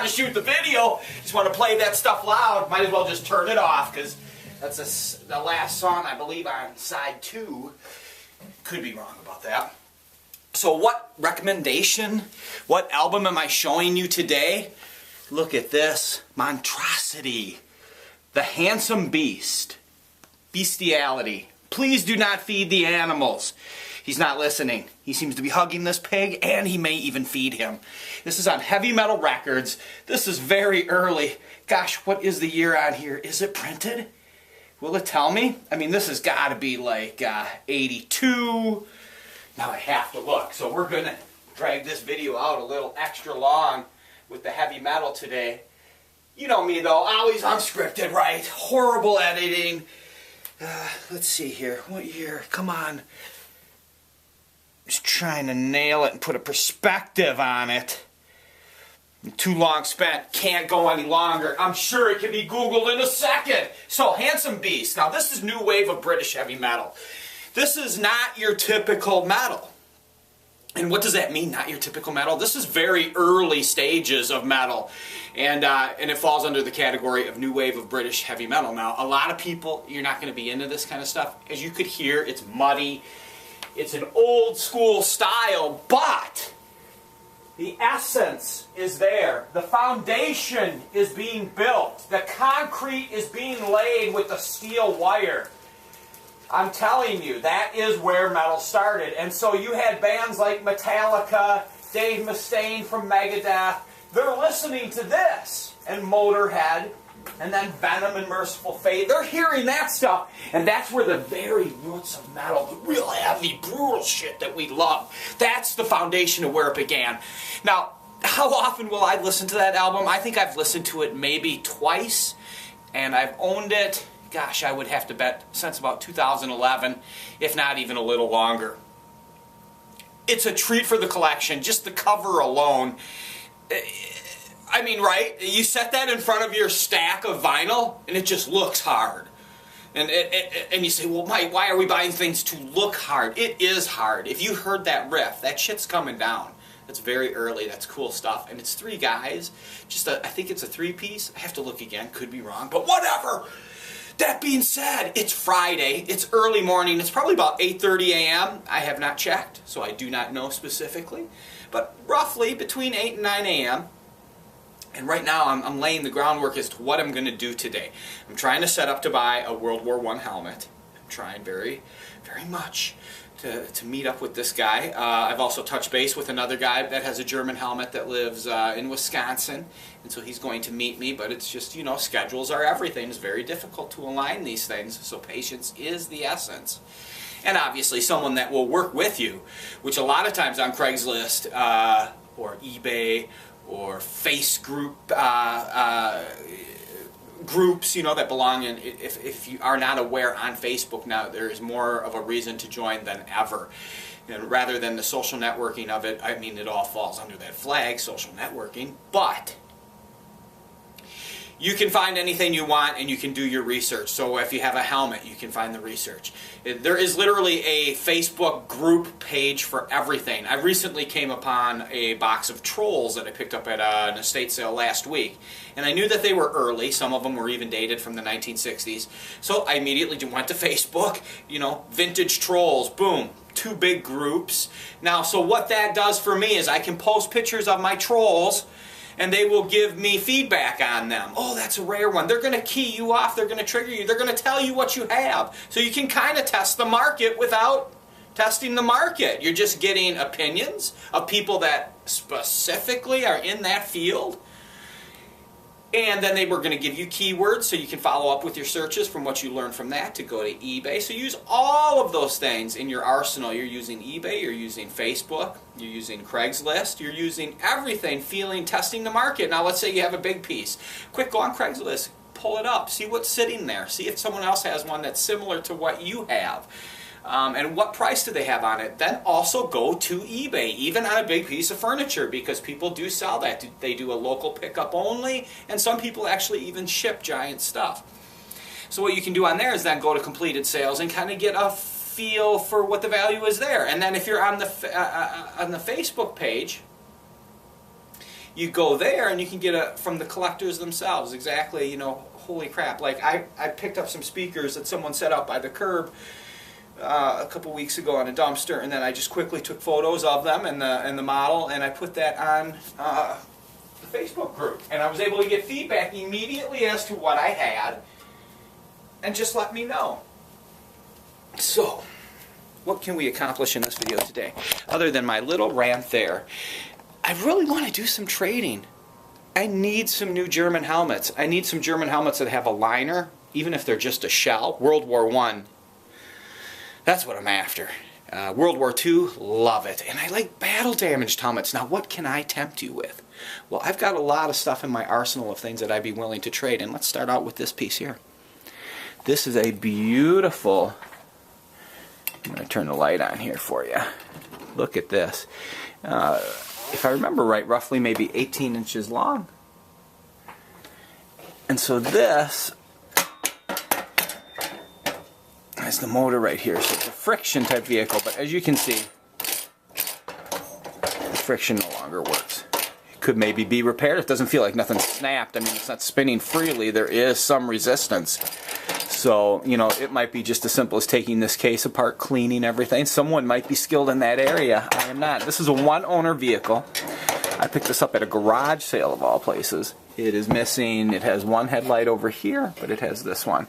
want to shoot the video, just want to play that stuff loud, might as well just turn it off, because that's the last song, I believe, on side 2. Could be wrong about that. So what recommendation, what album am I showing you today? Look at this. Monstrosity. The Handsome Beast. Bestiality. Please do not feed the animals. He's not listening. He seems to be hugging this pig, and he may even feed him. This is on Heavy Metal Records. This is very early. Gosh, what is the year on here? Is it printed? Will it tell me? I mean, this has got to be like 82. Now I have to look. So we're going to drag this video out a little extra long with the heavy metal today. You know me, though. Always unscripted, right? Horrible editing. Let's see here. What year? Come on. Just trying to nail it and put a perspective on it. Too long spent. Can't go any longer. I'm sure it can be Googled in a second. So, Handsome Beast. Now, this is new wave of British heavy metal. This is not your typical metal. And what does that mean, not your typical metal? This is very early stages of metal. And it falls under the category of new wave of British heavy metal. Now, a lot of people, you're not going to be into this kind of stuff. As you could hear, it's muddy. It's an old school style, but the essence is there. The foundation is being built. The concrete is being laid with the steel wire. I'm telling you, that is where metal started. And so you had bands like Metallica, Dave Mustaine from Megadeth. They're listening to this. And Motorhead. And then Venom and Merciful Fate. They're hearing that stuff. And that's where the very roots of metal, the real heavy, brutal shit that we love, that's the foundation of where it began. Now, how often will I listen to that album? I think I've listened to it maybe twice. And I've owned it, gosh, I would have to bet, since about 2011, if not even a little longer. It's a treat for the collection, just the cover alone. I mean, right? You set that in front of your stack of vinyl, and it just looks hard. And you say, well, Mike, why are we buying things to look hard? It is hard. If you heard that riff, that shit's coming down. That's very early. That's cool stuff. And it's 3 guys. I think it's a 3-piece. I have to look again. Could be wrong. But whatever. That being said, it's Friday, it's early morning, it's probably about 8:30 a.m. I have not checked, so I do not know specifically, but roughly between 8 and 9 a.m. And right now I'm laying the groundwork as to what I'm going to do today. I'm trying to set up to buy a World War I helmet. I'm trying very, very much to meet up with this guy. I've also touched base with another guy that has a German helmet that lives in Wisconsin, and so he's going to meet me, but it's just, you know, schedules are everything. It's very difficult to align these things, so patience is the essence. And obviously someone that will work with you, which a lot of times on Craigslist or eBay or Face group groups, you know, that belong in, if you are not aware on Facebook now, there is more of a reason to join than ever. And rather than the social networking of it, I mean, it all falls under that flag, social networking, but you can find anything you want and you can do your research. So if you have a helmet, you can find the research. There is literally a Facebook group page for everything. I recently came upon a box of trolls that I picked up at an estate sale last week. And I knew that they were early. Some of them were even dated from the 1960s. So I immediately went to Facebook, you know, vintage trolls, boom. 2 big groups. Now, so what that does for me is I can post pictures of my trolls and they will give me feedback on them. Oh, that's a rare one. They're going to key you off. They're going to trigger you. They're going to tell you what you have. So you can kind of test the market without testing the market. You're just getting opinions of people that specifically are in that field. And then they were going to give you keywords so you can follow up with your searches from what you learned from that to go to eBay. So use all of those things in your arsenal. You're using eBay, you're using Facebook, you're using Craigslist, you're using everything, testing the market. Now let's say you have a big piece. Quick, go on Craigslist, pull it up, see what's sitting there, see if someone else has one that's similar to what you have. And what price do they have on it? Then also go to eBay, even on a big piece of furniture, because people do sell that. They do a local pickup only, and some people actually even ship giant stuff. So what you can do on there is then go to completed sales and kind of get a feel for what the value is there. And then if you're on the Facebook page, you go there and you can get it from the collectors themselves. Exactly, you know, holy crap. Like I picked up some speakers that someone set out by the curb a couple weeks ago on a dumpster, and then I just quickly took photos of them and the model, and I put that on the Facebook group, and I was able to get feedback immediately as to what I had, and just let me know. So, what can we accomplish in this video today? Other than my little rant there, I really want to do some trading. I need some new German helmets. I need some German helmets that have a liner, even if they're just a shell. World War I, that's what I'm after. World War II, love it. And I like battle damaged helmets. Now, what can I tempt you with? Well, I've got a lot of stuff in my arsenal of things that I'd be willing to trade. And let's start out with this piece here. This is a beautiful... I'm going to turn the light on here for you. Look at this. If I remember right, roughly maybe 18 inches long. And so this is the motor right here. So it's a friction type vehicle, but as you can see, the friction no longer works. It could maybe be repaired. It doesn't feel like nothing snapped. I mean, it's not spinning freely. There is some resistance. So, you know, it might be just as simple as taking this case apart, cleaning everything. Someone might be skilled in that area. I am not. This is a one-owner vehicle. I picked this up at a garage sale of all places. It is missing, it has one headlight over here, but it has this one.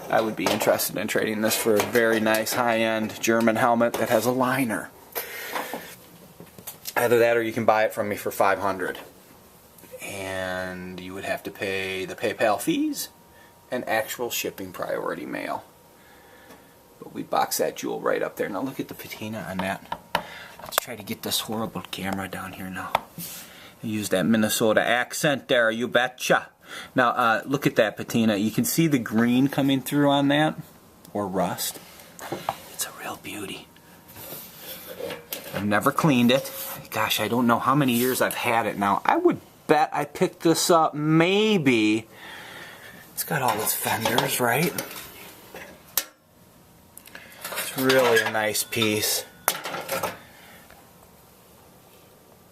I would be interested in trading this for a very nice high-end German helmet that has a liner. Either that or you can buy it from me for $500. And you would have to pay the PayPal fees and actual shipping priority mail. But we box that jewel right up there. Now look at the patina on that. Let's try to get this horrible camera down here now. Use that Minnesota accent there, you betcha. Now look at that patina. You can see the green coming through on that, or rust. It's a real beauty. I've never cleaned it. Gosh, I don't know how many years I've had it now. I would bet I picked this up maybe... It's got all its fenders, right? It's really a nice piece.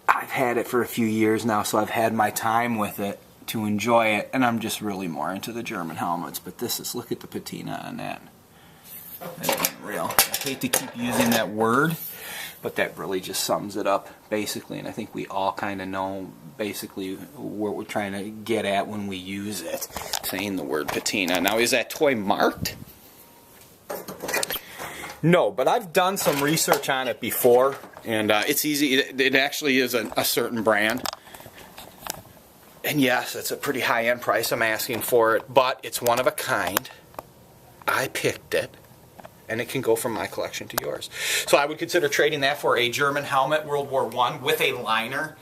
I've had it for a few years now, so I've had my time with it to enjoy it, and I'm just really more into the German helmets. But this is, look at the patina on that. That isn't real. I hate to keep using that word, but that really just sums it up, basically, and I think we all kind of know basically what we're trying to get at when we use it, saying the word patina. Now, is that toy marked? No, but I've done some research on it before, and it's easy. It actually is a certain brand. And yes, it's a pretty high-end price I'm asking for it, but it's one of a kind. I picked it, and it can go from my collection to yours. So I would consider trading that for a German helmet, World War I, with a liner,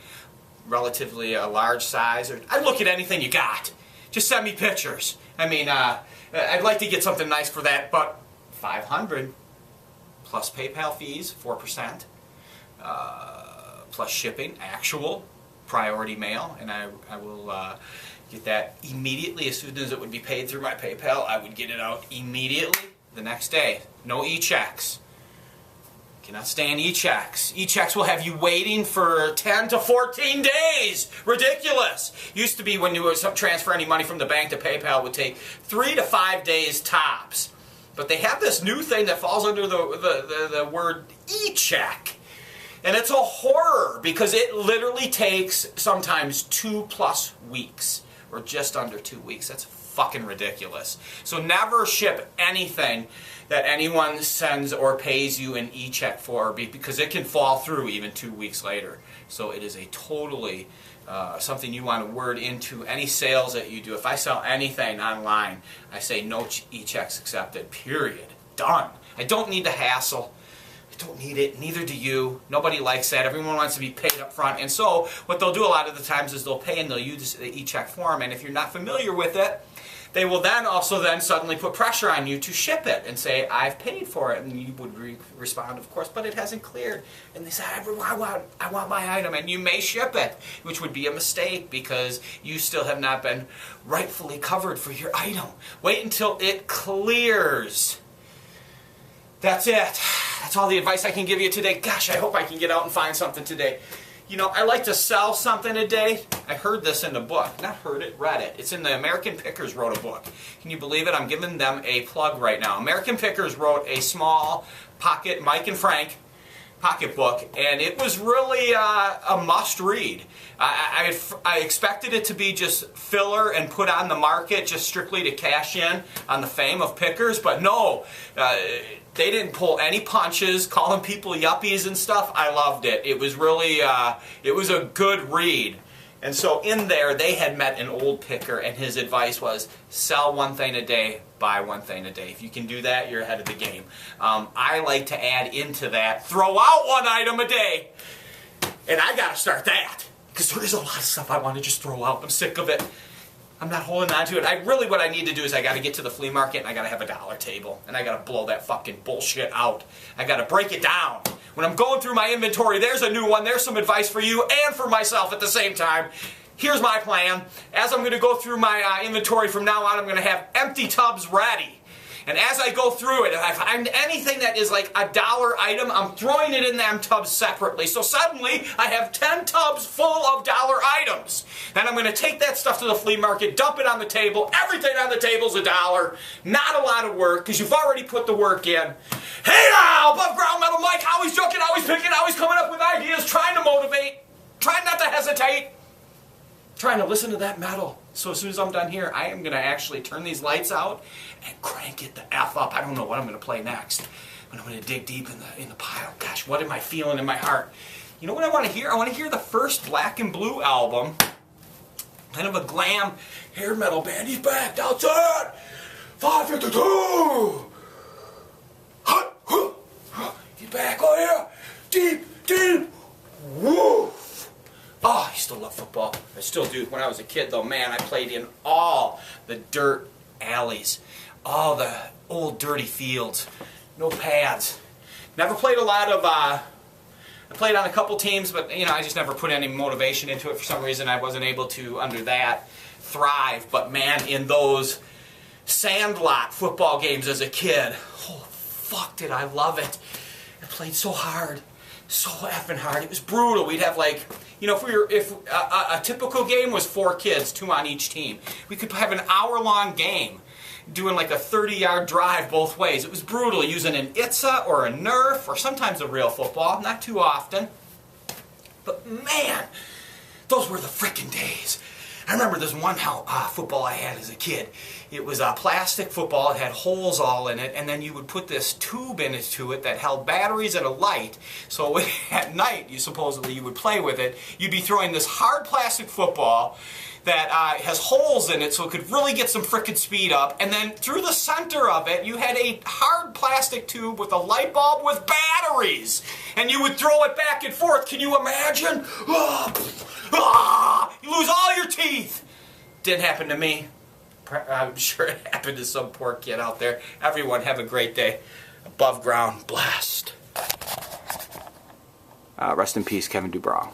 relatively a large size. Or I'd look at anything you got. Just send me pictures. I mean, I'd like to get something nice for that, but $500 plus PayPal fees, 4%, plus shipping, actual priority mail, and I will get that immediately as soon as it would be paid through my PayPal. I would get it out immediately the next day. No e-checks. Cannot stand e-checks. E-checks will have you waiting for 10 to 14 days. Ridiculous. Used to be when you would transfer any money from the bank to PayPal, it would take 3 to 5 days tops. But they have this new thing that falls under the word e-check. And it's a horror because it literally takes sometimes 2+ weeks, or just under 2 weeks. That's fucking ridiculous. So never ship anything that anyone sends or pays you an e-check for, because it can fall through even 2 weeks later. So it is a totally something you want to word into any sales that you do. If I sell anything online, I say no e-checks accepted, period. Done. I don't need the hassle. I don't need it. Neither do you. Nobody likes that. Everyone wants to be paid up front. And so what they'll do a lot of the times is they'll pay and they'll use the e-check form. And if you're not familiar with it, they will then also suddenly put pressure on you to ship it and say, I've paid for it. And you would respond, of course, but it hasn't cleared. And they say, I want my item. And you may ship it, which would be a mistake because you still have not been rightfully covered for your item. Wait until it clears. That's it. That's all the advice I can give you today. Gosh, I hope I can get out and find something today. You know, I like to sell something a day. I heard this in the book. Not heard it, read it. It's in the American Pickers wrote a book. Can you believe it? I'm giving them a plug right now. American Pickers wrote a small pocket, Mike and Frank pocketbook, and it was really a must-read. I expected it to be just filler and put on the market just strictly to cash in on the fame of Pickers, but no, they didn't pull any punches, calling people yuppies and stuff. I loved it. It was really, it was a good read. And so in there, they had met an old picker, and his advice was, sell one thing a day, buy one thing a day. If you can do that, you're ahead of the game. I like to add into that, throw out one item a day. And I got to start that, because there is a lot of stuff I want to just throw out. I'm sick of it. I'm not holding on to it. What I need to do is I got to get to the flea market, and I got to have a dollar table, and I got to blow that fucking bullshit out. I got to break it down. When I'm going through my inventory, there's a new one. There's some advice for you and for myself at the same time. Here's my plan. As I'm going to go through my inventory from now on, I'm going to have empty tubs ready. And as I go through it, if I find anything that is like a dollar item, I'm throwing it in them tubs separately. So suddenly, I have 10 tubs full of dollar items. Then I'm going to take that stuff to the flea market, dump it on the table. Everything on the table's a dollar. Not a lot of work, because you've already put the work in. Hey now, above ground metal Mike, always joking, always picking, always coming up with ideas, trying to motivate, trying not to hesitate, trying to listen to that metal. So as soon as I'm done here, I am going to actually turn these lights out and crank it the F up. I don't know what I'm going to play next, but I'm going to dig deep in the pile. Gosh, what am I feeling in my heart? You know what I want to hear? I want to hear the first Black and Blue album. Kind of a glam hair metal band. He's back outside. 552. He's back. Oh yeah. Deep, deep. Woo. Oh, I still love football. I still do. When I was a kid, though, man, I played in all the dirt alleys, all the old dirty fields, no pads. Never played a lot of, I played on a couple teams, but, you know, I just never put any motivation into it. For some reason, I wasn't able to, under that, thrive. But, man, in those sandlot football games as a kid, oh, fuck, did I love it. I played so hard. So effing hard. It was brutal. We'd have like, you know, if a typical game was 4 kids, 2 on each team, we could have an hour-long game doing like a 30-yard drive both ways. It was brutal, using an ITSA or a Nerf or sometimes a real football, not too often. But man, those were the frickin' days. I remember this one football I had as a kid. It was a plastic football. It had holes all in it, and then you would put this tube into it that held batteries and a light. So at night, you would play with it. You'd be throwing this hard plastic football that has holes in it so it could really get some frickin' speed up. And then through the center of it, you had a hard plastic tube with a light bulb with batteries. And you would throw it back and forth. Can you imagine? You lose all your teeth. Didn't happen to me. I'm sure it happened to some poor kid out there. Everyone have a great day. Above ground, blessed. Rest in peace, Kevin Dubrow.